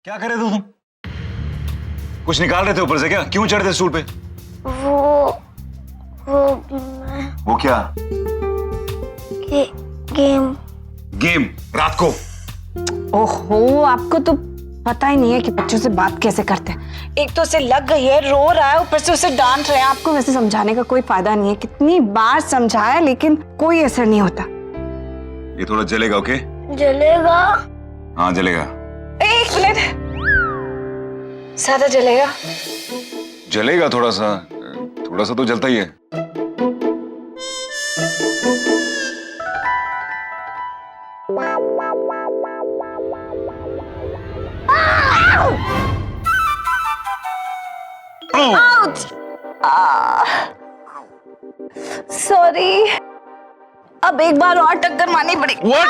क्या कर रहे थे तुम? कुछ निकाल रहे थे ऊपर से क्या? क्यों चढ़े थे स्टूल पे? वो क्या? गेम। गेम रात को? ओहो, आपको तो पता ही नहीं है कि बच्चों से बात कैसे करते हैं। एक तो उसे लग गई है, रो रहा है, ऊपर से उसे डांट रहे हैं। आपको वैसे समझाने का कोई फायदा नहीं है। कितनी बार समझाया लेकिन कोई असर नहीं होता। ये थोड़ा जलेगा, ओके? जलेगा? हाँ जलेगा। एक मिनट, ज्यादा जलेगा? जलेगा थोड़ा सा तो जलता ही है। सॉरी, अब एक बार और टक्कर मारनी पड़ेगी। What?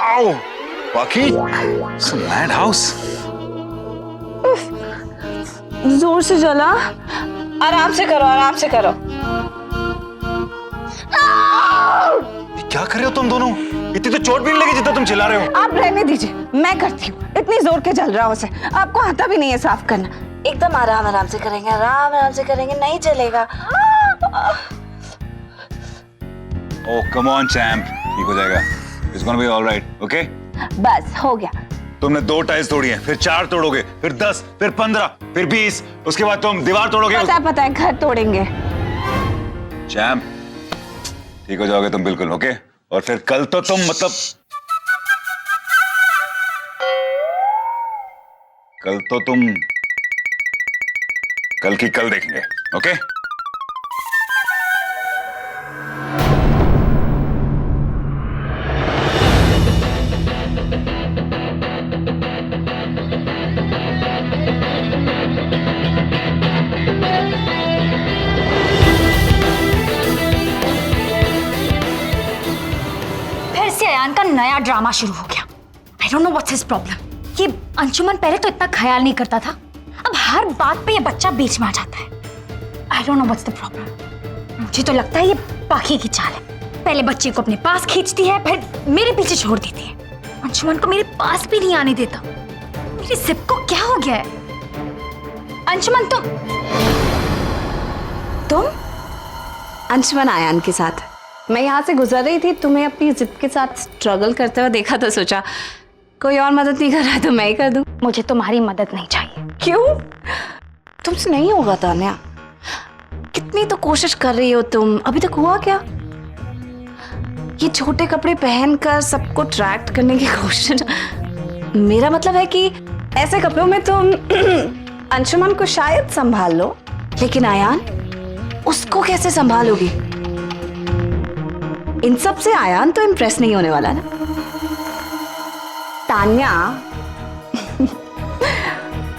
Ow! बाकी? It's a madhouse. जोर से जला। आराम से करो, आराम से करो। क्या कर रहे हो तुम दोनों? इतनी तो चोट भी नहीं लगी जितना तुम चिल्ला रहे हो। आप रहने दीजिए, मैं करती हूँ। इतनी जोर के जल रहा है उसे, आपको आता भी नहीं है साफ करना। एकदम आराम आराम से करेंगे, आराम आराम से करेंगे, नहीं चलेगा। Oh, come on, champ. ठीक हो जाएगा। It's gonna be all right, okay? बस हो गया। तुमने 2 टाइल्स तोड़ी हैं, फिर 4 तोड़ोगे, फिर 10, फिर 15, फिर 20, उसके बाद तुम दीवार तोड़ोगे। पता है, घर तोड़ेंगे। चैम्प, ठीक हो जाओगे तुम बिल्कुल, ओके? और फिर कल तो तुम कल की कल देखेंगे, ओके? फिर से अयान का नया ड्रामा शुरू हो गया। I don't know what's his problem. ये अंशुमन पहले तो इतना ख्याल नहीं करता था, अब हर बात पे ये बच्चा बीच में आ जाता है। I don't know what's the problem. मुझे तो लगता है ये पाखी की चाल है। पहले बच्चे को अपने पास खींचती है, फिर मेरे पीछे छोड़ देती है। अंशुमन को मेरे पास भी नहीं आने देता। मेरी जिप को क्या हो गया है? अंशुमन तुम? अंशुमन आयान के साथ। मैं यहाँ से गुजर रही थी, तुम्हें अपनी जिद के साथ स्ट्रगल करते हुए देखा तो सोचा कोई और मदद नहीं कर रहा है तो मैं ही कर दूं। मुझे तुम्हारी मदद नहीं चाहिए। क्यों? तुमसे नहीं होगा तान्या। कितनी तो कोशिश कर रही हो तुम, अभी तक हुआ क्या? ये छोटे कपड़े पहनकर सबको अट्रैक्ट करने की कोशिश। मेरा मतलब है कि ऐसे कपड़ों में तुम अंशुमन को शायद संभाल लो, लेकिन आयान, उसको कैसे संभालोगी? इन सब से आयान तो इम्प्रेस नहीं होने वाला ना। तान्या,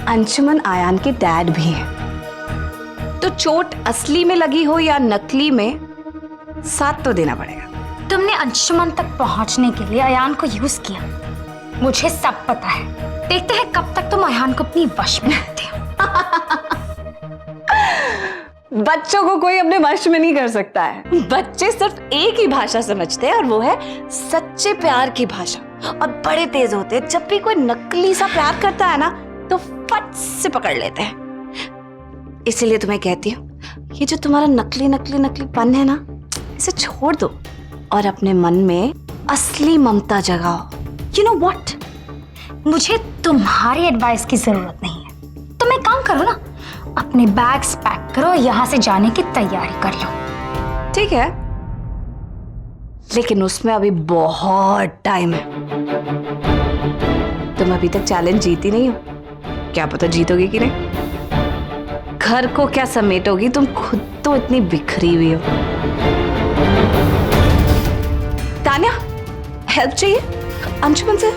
अंशुमन आयान के डैड भी है, तो चोट असली में लगी हो या नकली में, साथ तो देना पड़ेगा। तुमने अंशुमन तक पहुंचने के लिए अयान को यूज किया। मुझे सब पता है। देखते हैं कब तक तुम अयान को अपनी वश में रखते हो। बच्चों को कोई अपने वश में नहीं कर सकता है। बच्चे सिर्फ एक ही भाषा समझते हैं और वो है सच्चे प्यार की भाषा। और बड़े तेज होते हैं, जब भी कोई नकली सा प्यार करता है ना तो फट से पकड़ लेते हैं। इसीलिए तुम्हें कहती हूँ, ये जो तुम्हारा नकलीपन है ना, इसे छोड़ दो और अपने मन में असली ममता जगाओ। You know what? मुझे तुम्हारी एडवाइस की जरूरत नहीं है। तुम एक काम करो ना, अपने बैग्स पैक करो, यहाँ से जाने की तैयारी कर लो। ठीक है, लेकिन उसमें अभी बहुत टाइम है। तुम अभी तक चैलेंज जीती नहीं हो, क्या पता जीतोगी कि नहीं। घर को क्या समेटोगी, तुम खुद तो इतनी बिखरी हुई हो। तान्या, हेल्प चाहिए अंशुमन से?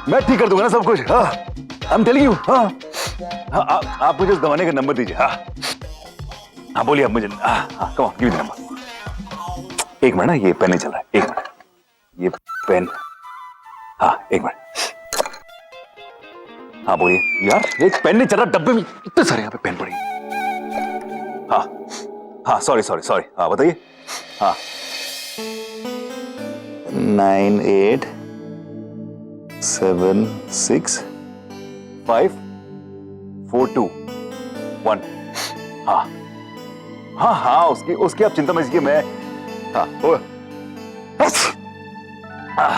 मैं ठीक कर दूंगा ना सब कुछ। हाँ, I'm telling you, हाँ, आप मुझे उस दवाने का नंबर दीजिए। हाँ बोलिए आप मुझे। हाँ come on, give me the number. एक मिनट ना, ये पेन नहीं चल रहा है। एक मिनट, ये पेन हाँ एक मिनट। हाँ बोलिए यार, एक पेन नहीं चल रहा, डब्बे में इतने सारे यहाँ पे पेन पड़ी। हाँ हाँ सॉरी सॉरी सॉरी, हाँ बताइए। हाँ 98765421। हाँ हाँ हाँ, उसकी उसकी आप चिंता मत कीजिए, मैं हाँ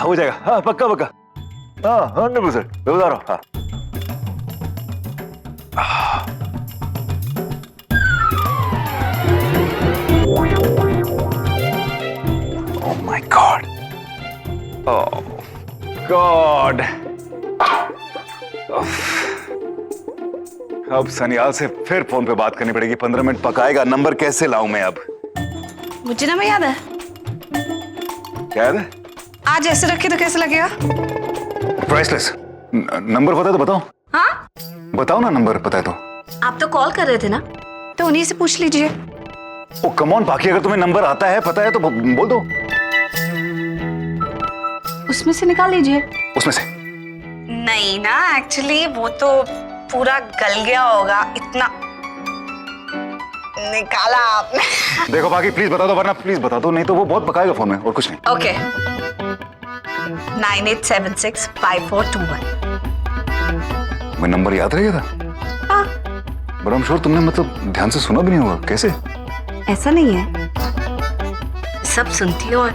हो जाएगा। हाँ पक्का पक्का, हाँ 100%, मैं बता रहा हूँ। हाँ Oh my God. Oh God. अब सनियाल से फिर फोन पे बात करनी पड़ेगी। 15 मिनट पकाएगा। नंबर कैसे लाऊं मैं अब? मुझे नंबर याद है। क्या याद है? आज ऐसे रखे तो कैसे लगेगा? प्राइसलेस। नंबर पता है तो बताओ। हाँ बताओ ना, नंबर पता है तो। आप तो कॉल कर रहे थे ना, तो उन्हीं से पूछ लीजिए। ओ कम ऑन, बाकी अगर तुम्हें नंबर आता है, पता है तो बोल दो। उसमें से निकाल लीजिए। उसमें से? नहीं ना, एक्चुअली वो तो पूरा गल गया होगा, इतना निकाला आपने। देखो बाकी प्लीज बता दो, वरना प्लीज बता दो, नहीं तो वो बहुत पकाएगा फोन में और कुछ नहीं। ओके 98765421। मैं नंबर याद रह गया था। हाँ बट आई एम श्योर तुमने मतलब ध्यान से सुना भी नहीं होगा। कैसे? ऐसा नहीं है, सब सुनती हो और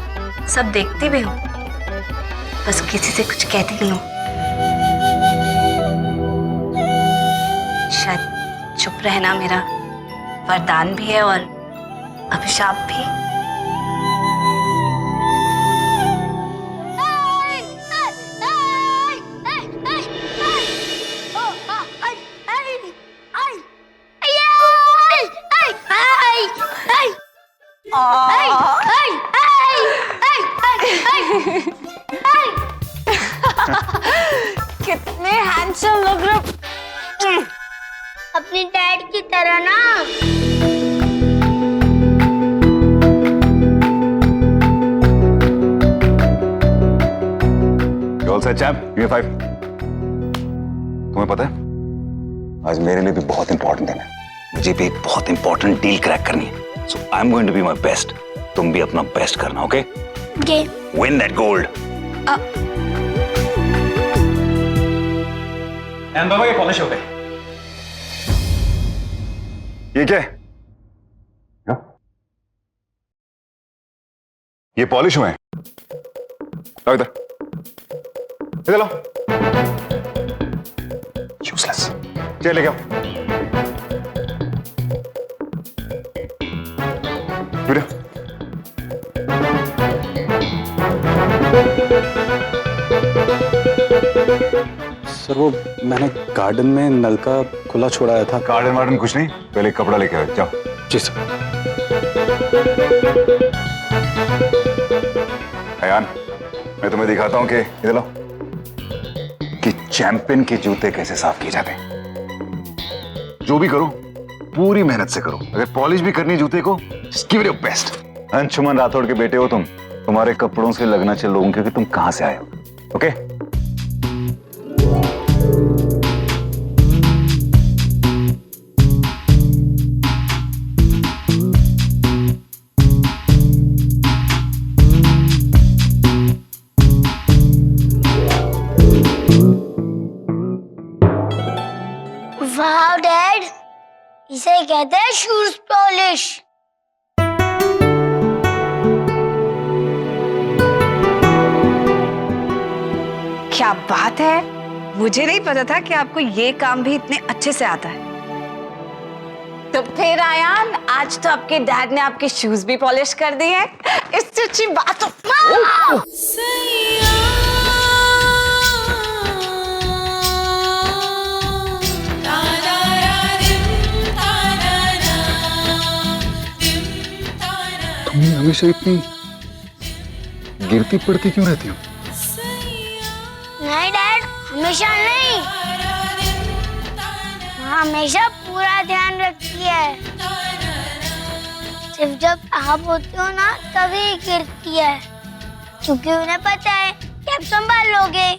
सब देखती भी हो, बस किसी से कुछ कहती नहीं हो। शायद चुप रहना मेरा वरदान भी है और अभिशाप भी। कितने हैंडसम लग रहे हो। अपनी डैड की तरह ना। You all set, champ? Give me 5. तुम्हें पता है आज मेरे लिए भी बहुत इंपॉर्टेंट दिन है। मुझे भी एक बहुत इंपॉर्टेंट डील क्रैक करनी है। So I'm going to be my best. तुम भी अपना बेस्ट करना, okay? Okay? Win that gold. And बाबा ये पॉलिश हो गए। ये क्या है? क्या? ये पॉलिश हुए हैं। लाओ इधर, इधर लाओ। यूजलेस। चल लेके आओ। वीडियो। सर वो मैंने गार्डन में नल का खुला छोड़ाया था। गार्डन वार्डन कुछ नहीं, पहले कपड़ा लेके आओ, जाओ। जी सर। अयान, मैं तुम्हें दिखाता हूं कि इधर लो कि चैंपियन के जूते कैसे साफ किए जाते हैं। जो भी करो पूरी मेहनत से करो। अगर पॉलिश भी करनी है जूते को, just give it your best। Anshuman Rathore के बेटे हो तुम, तुम्हारे कपड़ों से लगना चाहिए लोगों के कि तुम कहां से आए हो। ओके? वाह डैड, इसे कहते हैं शूज पॉलिश। क्या बात है, मुझे नहीं पता था कि आपको ये काम भी इतने अच्छे से आता है। तो फिर आयान, आज तो आपके डैड ने आपके शूज भी पॉलिश कर दिए हैं, इससे अच्छी बात तो तुम हमेशा इतनी गिरती पड़ती क्यों रहती हो? नहीं डैड, हमेशा नहीं, हमेशा पूरा ध्यान रखती है। सिर्फ जब आप होती हो ना तभी गिरती है, क्योंकि उन्हें पता है कि कब संभाल लोगे?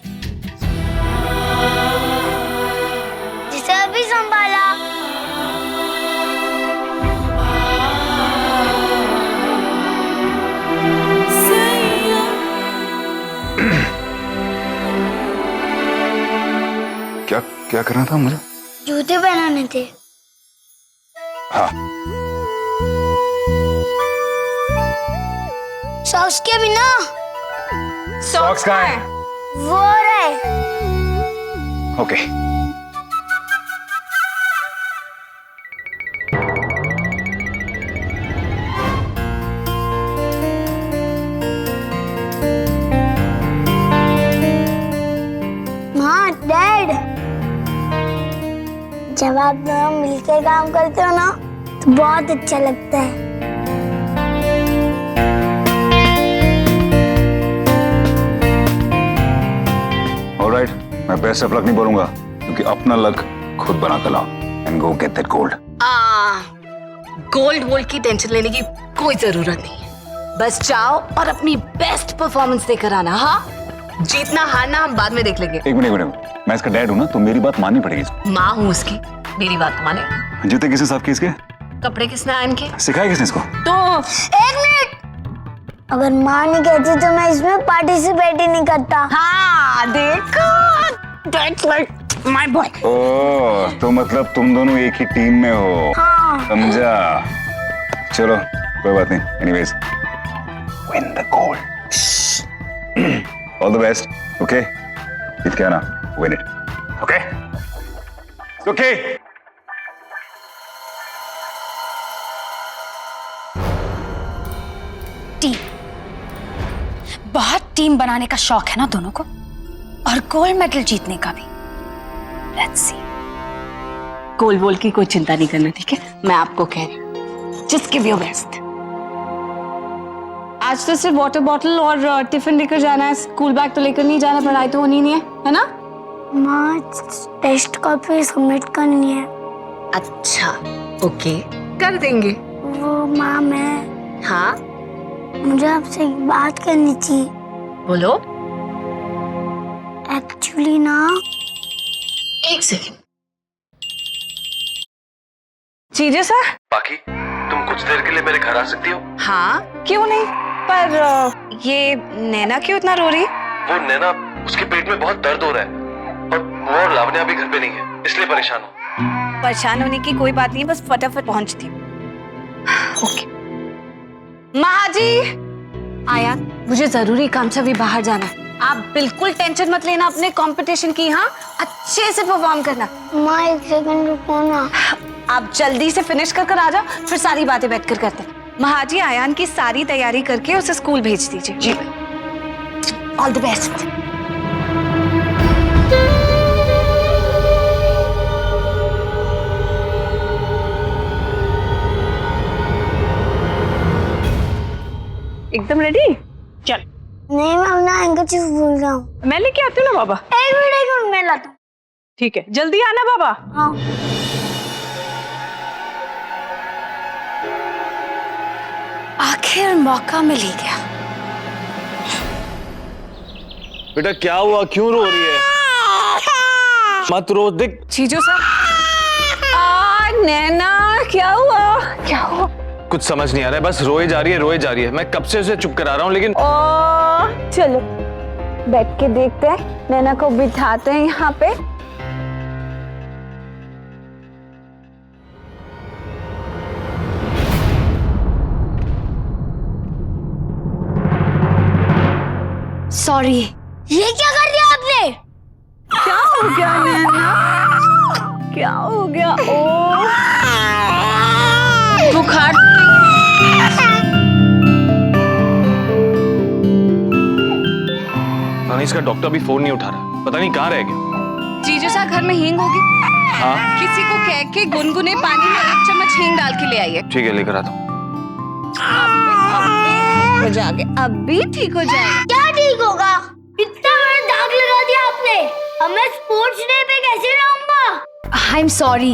जिसे अभी संभाला। क्या क्या करना था मुझे? जूते पहनाने थे। हाँ, सॉक्स के बिना सॉक्स कहाँ है? वो रहे। ओके। माँ, डैड, जब आप दोनों मिलकर काम करते हो ना तो बहुत अच्छा लगता है। ऑलराइट, मैं बेस्ट ऑफ लक नहीं बोलूंगा क्योंकि अपना लक खुद बना कर लाओ and go get that gold. Gold वोल्ड की टेंशन लेने की कोई जरूरत नहीं है। बस जाओ और अपनी बेस्ट परफॉर्मेंस देकर आना। हाँ, जीतना हारना हम बाद में देख लेंगे। एक मिनट, मैं इसका डैड हूं ना, तो मेरी बात माननी पड़ेगी इसको। माँ हूँ उसकी, मेरी बात माने। जूते किसने साफ किए इसके? कपड़े किसने आयन के? सिखाया किसने इसको? तो एक मिनट, अगर माँ नहीं कहती तो मैं इसमें पार्टिसिपेट ही नहीं करता। हाँ देखो, that's like my boy। ओह, तो मतलब तुम दोनों एक ही टीम में हो। हाँ। समझा। चलो कोई बात नहीं, anyways win the gold. All the best. Okay, जीत के आना, win it. Okay okay. Team, बहुत टीम बनाने का शौक है ना दोनों को, और गोल्ड मेडल जीतने का भी। Let's see. गोल्ड वोल्ड की कोई चिंता नहीं करना, ठीक है? मैं आपको कह रही हूँ, जस्ट गिव योर बेस्ट। आज तो सिर्फ वाटर बॉटल और टिफिन लेकर जाना है, स्कूल बैग तो लेकर नहीं जाना, पढ़ाई तो होनी नहीं है ना? माँ, टेस्ट कॉपी सबमिट करनी है। अच्छा, ओके, कर देंगे। वो माँ, मैं हाँ मुझे आपसे एक बात करनी थी। बोलो। एक्चुअली ना, एक सेकंड। चीजें सर, बाकी तुम कुछ देर के लिए मेरे घर आ सकती हो? हाँ क्यों नहीं, पर ये नैना क्यों इतना रो रही? वो नैना, उसके पेट में बहुत दर्द हो रहा है और वो और लावण्या अभी घर पे नहीं है, इसलिए परेशान हूँ। परेशान होने की कोई बात नहीं, बस फटाफट पहुंचती हूँ। ओके। महाजी, आया, मुझे जरूरी काम से भी बाहर जाना है। आप बिल्कुल टेंशन मत लेना अपने कंपटीशन की। हाँ, अच्छे से परफॉर्म करना। माँ एक सेकंड रुको ना। आप जल्दी से फिनिश कर आ जाओ, फिर सारी बातें बैठकर करते हैं। महाजी, आयान की सारी तैयारी करके उसे स्कूल भेज दीजिए। जी, ऑल द बेस्ट। एकदम रेडी? चल, नहीं, मैं अपना हैंकरचीफ भूल गया हूँ। मैं लेके आती हूँ ना बाबा। एक मिनट मैं लाता हूँ। ठीक है, जल्दी आना बाबा। हाँ। आखिर मौका मिल ही गया। बेटा क्या हुआ, क्यों रो रही है? मत रो, देख। चीजो सर, नैना क्या हुआ? क्या हुआ? कुछ समझ नहीं आ रहा है, बस रोए जा रही है। मैं कब से उसे चुप करा रहा हूँ, लेकिन चलो बैठ के देखते हैं, नैना को बिठाते हैं यहाँ पे। सॉरी। ये क्या कर दिया आपने? क्या हो गया नैना? क्या हो गया? ओ बुखार। इसका डॉक्टर भी फोन नहीं उठा रहा, पता नहीं कहाँ रह गया। जीजू सा घर में हींग होगी? हाँ, किसी को कह के गुनगुने पानी में 1 चम्मच हींग डाल के ले आइए। ठीक है, लेकर आता हूँ। अब भी ठीक हो जाएगा। क्या ठीक होगा? इतना बड़ा दाग लगा दिया आपने। अब मैं स्पोर्ट्स डे पे कैसे जाऊंगा? आई एम सॉरी,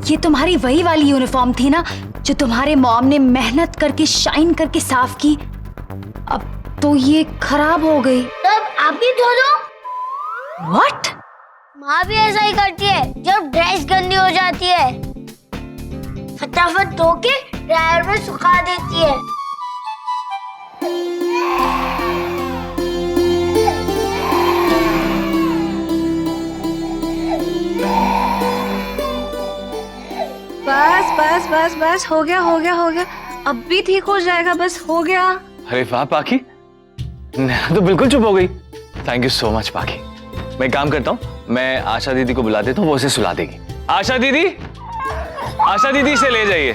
ये तुम्हारी वही वाली यूनिफॉर्म थी ना जो तुम्हारे मॉम ने मेहनत करके शाइन करके साफ की। अब तो ये खराब हो गई। तब आप भी धो दो। व्हाट? माँ भी ऐसा ही करती है जब ड्रेस गंदी हो जाती है, फटाफट धो के ड्रायर में सुखा देती है। बस बस बस बस, हो गया हो गया हो गया, अब भी ठीक हो जाएगा, बस हो गया। अरे वाह पाखी, नैना तो बिल्कुल चुप हो गई। थैंक यू सो मच पाखी। मैं काम करता हूँ, मैं आशा दीदी को बुला देता हूँ, वो उसे सुला देगी। आशा दीदी, आशा दीदी इसे ले जाइए।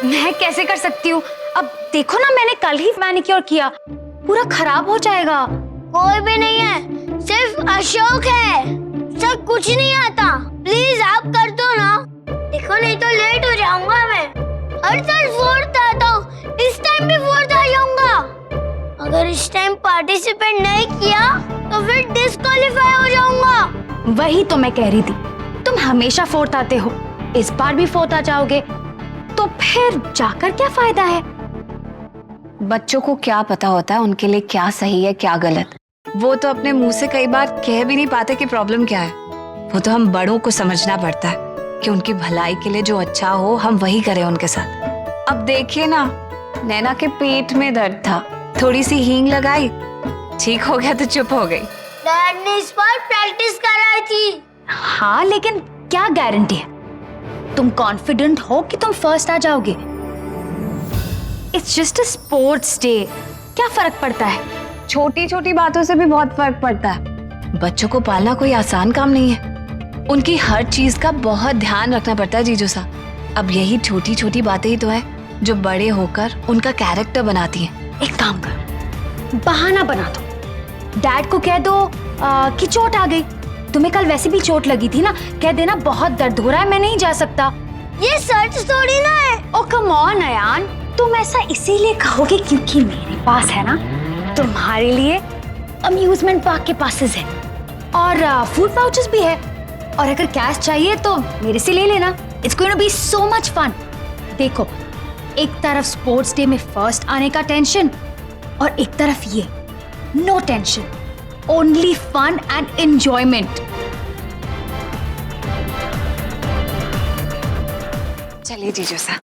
मैं कैसे कर सकती हूँ? अब देखो ना, मैंने कल ही मैनिक्योर किया, पूरा खराब हो जाएगा। कोई भी नहीं है, सिर्फ अशोक है, सब कुछ नहीं आता। प्लीज आप कर दो ना, देखो नहीं तो लेट हो जाऊंगा मैं। हर साल फोर्थ आता हूँ, इस टाइम भी फोर्थ आ जाऊंगा। अगर इस टाइम पार्टिसिपेट नहीं किया तो फिर डिस्क्वालीफाई हो जाऊंगा। वही तो मैं कह रही थी, तुम हमेशा फोर्थ आते हो, इस बार भी फोर्थ आ जाओगे तो फिर जाकर क्या फायदा है? बच्चों को क्या पता होता है उनके लिए क्या सही है क्या गलत। वो तो अपने मुंह से कई बार कह भी नहीं पाते कि प्रॉब्लम क्या है। वो तो हम बड़ों को समझना पड़ता है कि उनकी भलाई के लिए जो अच्छा हो हम वही करें उनके साथ। अब देखिए ना, नैना के पेट में दर्द था, थोड़ी सी हींग लगाई, ठीक हो गया तो चुप हो गई। डैड ने इस बार प्रैक्टिस कराई थी। हाँ, लेकिन क्या गारंटी है? तुम कॉन्फिडेंट हो कि तुम फर्स्ट आ जाओगे? It's just a sports day, क्या फर्क पड़ता है? छोटी छोटी बातों से भी बहुत फर्क पड़ता है। बच्चों को पालना कोई आसान काम नहीं है, उनकी हर चीज का बहुत ध्यान रखना पड़ता है जीजू साहब। अब यही छोटी छोटी बातें ही तो है जो बड़े होकर उनका कैरेक्टर बनाती हैं। एक काम करो, बहाना बना दो, डैड को कह दो कि चोट आ गई। तुम्हें कल वैसे भी चोट लगी थी ना, कह देना बहुत दर्द हो रहा है, मैं नहीं जा सकता। ये सच थोड़ी ना है। ओ कम ऑन अयान, तुम ऐसा इसीलिए कहोगे क्योंकि मेरे पास है ना तुम्हारे लिए अम्यूजमेंट पार्क के पासेस है और फूड पाउचेस भी है, और अगर कैश चाहिए तो मेरे से ले लेना। It's going to be so much fun. देखो, एक तरफ स्पोर्ट्स डे में फर्स्ट आने का टेंशन और एक तरफ ये no tension, only fun and enjoyment. चलिए जीजू साहब,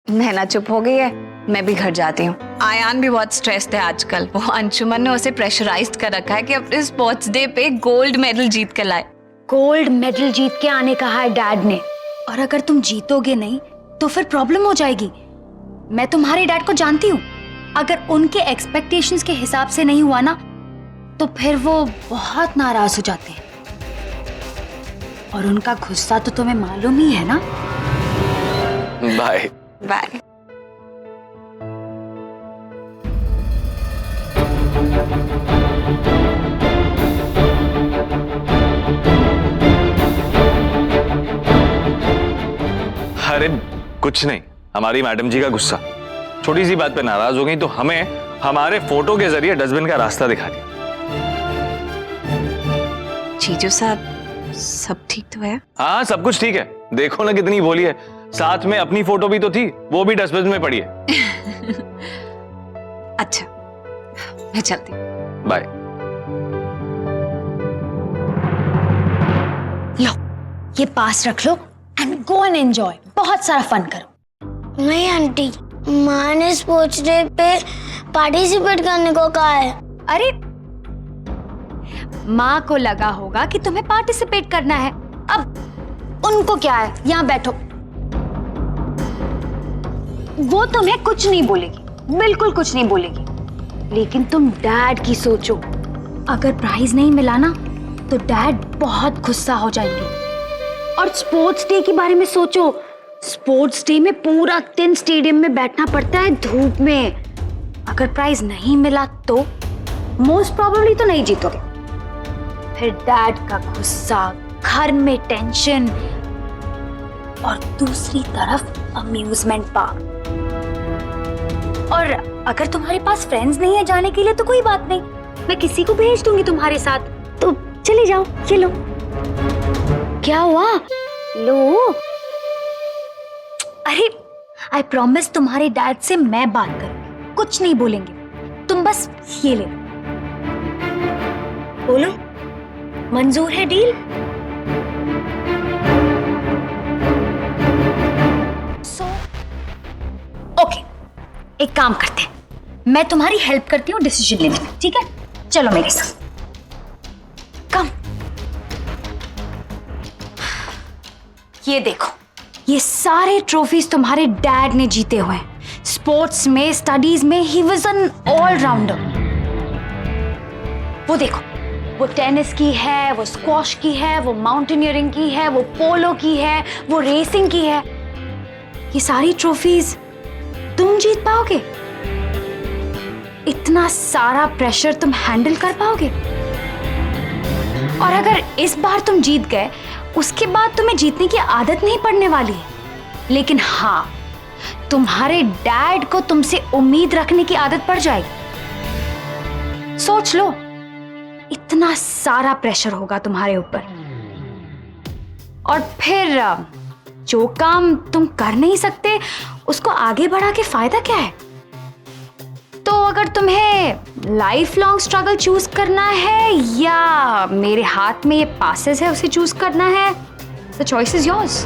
नैना चुप हो गई है, मैं भी घर जाती हूँ। आयान भी बहुत स्ट्रेस्ड है आजकल, वो अंशुमन ने उसे प्रेशराइज्ड कर रखा है कि अपने स्पोर्ट्स डे पे गोल्ड मेडल जीत कर लाए। गोल्ड मेडल जीत के आने कहा है डैड ने, और अगर तुम जीतोगे नहीं तो फिर प्रॉब्लम हो जाएगी। मैं तुम्हारे डैड को जानती हूँ, अगर उनके एक्सपेक्टेशंस के हिसाब से नहीं हुआ ना तो फिर वो बहुत नाराज हो जाते हैं, और उनका गुस्सा तो तुम्हें मालूम ही है ना। Bye bye. अरे कुछ नहीं, हमारी मैडम जी का गुस्सा, छोटी सी बात पे नाराज हो गई तो हमें हमारे फोटो के जरिए डस्टबिन का रास्ता दिखा दिया। जीजू साहब, सब ठीक तो है? हाँ सब कुछ ठीक है, देखो ना कितनी बोली है, साथ में अपनी फोटो भी तो थी, वो भी डस्टबिन में पड़ी है। अच्छा, मैं चलती हूँ। बाय। लो, ये पास रख लो एंड गो एंड एंजॉय, बहुत सारा फन करो। नहीं आंटी, माँ ने स्पोर्ट्स डे पे पार्टिसिपेट करने को कहा है। अरे माँ को लगा होगा कि तुम्हें पार्टिसिपेट करना है, अब उनको क्या है, यहाँ बैठो। वो तुम्हें कुछ नहीं बोलेगी, बिल्कुल कुछ नहीं बोलेगी, लेकिन तुम डैड की सोचो। अगर प्राइज नहीं मिला ना तो डैड बहुत गुस्सा हो जाएंगे। और स्पोर्ट्स डे के बारे में सोचो, स्पोर्ट्स डे में पूरा दिन स्टेडियम में बैठना पड़ता है धूप में। अगर प्राइज नहीं मिला तो मोस्ट प्रोबेबली तो नहीं जीतोगे, फिर डैड का गुस्सा, घर में टेंशन, और दूसरी तरफ अम्यूजमेंट पार्क। और अगर तुम्हारे पास फ्रेंड्स नहीं है जाने के लिए तो कोई बात नहीं, मैं किसी को भेज दूंगी तुम्हारे साथ, तो चले जाओ। ये लो। क्या हुआ? लो। अरे आई प्रॉमिस तुम्हारे डैड से मैं बात करूंगी, कुछ नहीं बोलेंगे, तुम बस ये ले लो। बोलो, मंजूर है डील? ओके, एक काम करते हैं, मैं तुम्हारी हेल्प करती हूँ डिसीजन लेने में, ठीक है? चलो मेरे साथ, कम। ये देखो, ये सारे ट्रॉफीज तुम्हारे डैड ने जीते हुए हैं। स्पोर्ट्स में, स्टडीज में ही वाज एन ऑलराउंडर। वो देखो, वो टेनिस की है, वो स्क्वॉश की है, वो माउंटेनियरिंग की है, वो पोलो की है, वो रेसिंग की है। ये सारी ट्रॉफीज तुम जीत पाओगे? इतना सारा प्रेशर तुम हैंडल कर पाओगे? और अगर इस बार तुम जीत गए, उसके बाद तुम्हें जीतने की आदत नहीं पड़ने वाली है। लेकिन हाँ, तुम्हारे डैड को तुमसे उम्मीद रखने की आदत पड़ जाएगी। सोच लो, इतना सारा प्रेशर होगा तुम्हारे ऊपर, और फिर जो काम तुम कर नहीं सकते उसको आगे बढ़ा के फायदा क्या है? तो अगर तुम्हें लाइफ लॉन्ग स्ट्रगल चूज करना है या मेरे हाथ में ये पासेस है उसे चूज करना है, द चॉइस इज योर्स।